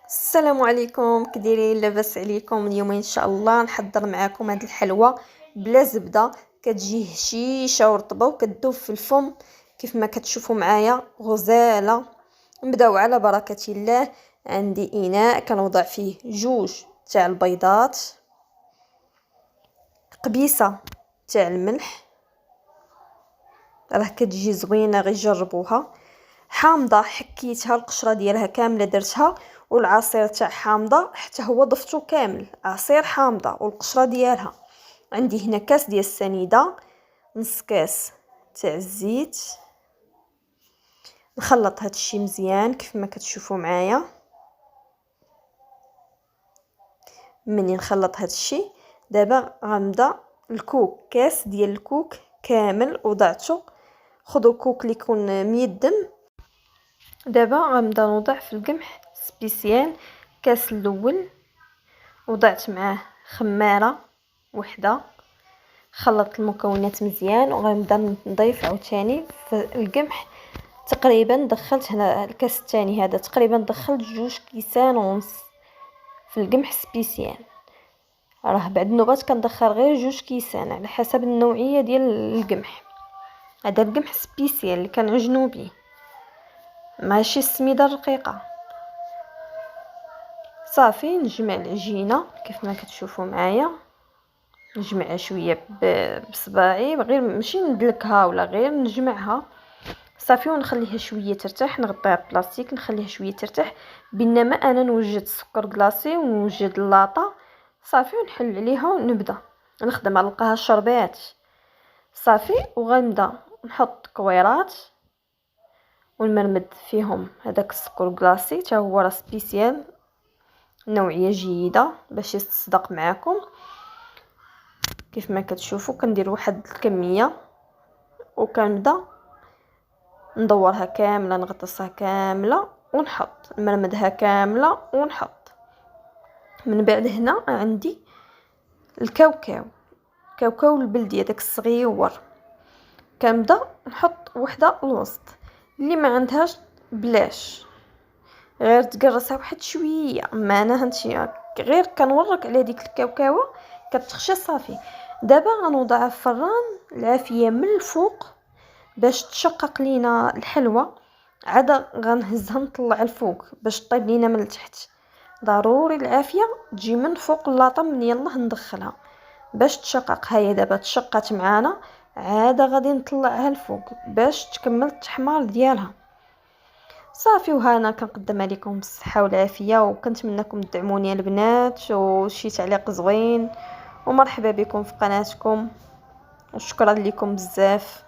السلام عليكم، كديرين؟ لاباس عليكم؟ اليوم ان شاء الله نحضر معكم هاد الحلوى بلا زبده، كتجي هشيشه ورطبه وكتذوب في الفم كيف ما كتشوفوا معايا. غزاله. نبداو على بركه الله. عندي اناء كنوضع فيه جوج تاع البيضات، قبيصه تاع الملح، راه كتجي زوينه، غير جربوها. حامضه حكيتها القشره ديالها كامله درتها، والعصير تاع حامضه حتى هو ضفتو كامل، عصير حامضه والقشره ديالها. عندي هنا كاس ديال السنيده، نص كاس تاع الزيت. نخلط هادشي مزيان كيف ما كتشوفوا معايا. مني نخلط هادشي دابا غنبدا الكوك، كاس ديال الكوك كامل وضعته. خذوا كوك اللي يكون ميدم. دابا غنبدا نوضع في القمح سبيسيال. كاس الاول وضعت معاه خماره وحده. خلطت المكونات مزيان وغنبدا نضيف عاوتاني في القمح. تقريبا دخلت هنا الكاس الثاني هذا، تقريبا دخلت 2 كيسان ونص في القمح سبيسيال. راه بعد النوبات كندخل غير 2 كيسان على حسب النوعيه ديال القمح. هذا القمح سبيسيال اللي كنعجنو بيه، ماشي السميده الرقيقه. صافي نجمع العجينه كيف ما كتشوفوا معايا. نجمعها شويه بصباعي، غير ماشي ندلكها ولا غير نجمعها. صافي ونخليها شويه ترتاح، نغطيها بلاستيك نخليها شويه ترتاح، بينما انا نوجد السكر كلاصي ونوجد اللاطه. صافي ونحل عليها ونبدا نخدم، نلقاها شربات. صافي وغنبدا نحط كويرات ونمرمد فيهم هذاك السكر كلاصي، حتى هو راه سبيسيال، نوعيه جيده باش يتصدق معكم. كيف ما كتشوفوا كندير واحد الكميه وكنبدا ندورها كامله، نغطسها كامله ونحط، نمرمدها كامله ونحط. من بعد هنا عندي الكاوكاو البلدي داك الصغيور، كنبدا نحط وحده الوسط. اللي ما عندهاش بلاش، غير تقرصها واحد شويه. ما انا هانتي غير كنورك على ديك الكاوكاوه كتخشى. صافي دابا غنوضعها في الفران العافيه من الفوق باش تشقق لينا الحلوى. عاد غنهزها نطلع الفوق باش طيب لينا من التحت. ضروري العافيه تجي من فوق اللاطه من يلاه ندخلها باش تشقق. هيا دابا تشققت معانا، عاد غادي نطلعها الفوق باش تكمل التحمار ديالها. صافي وهانا كنقدمها لكم بالصحه والعافيه، وكنتمنىكم تدعموني البنات وشي تعليق زوين. ومرحبا بكم في قناتكم، وشكرا لكم بزاف.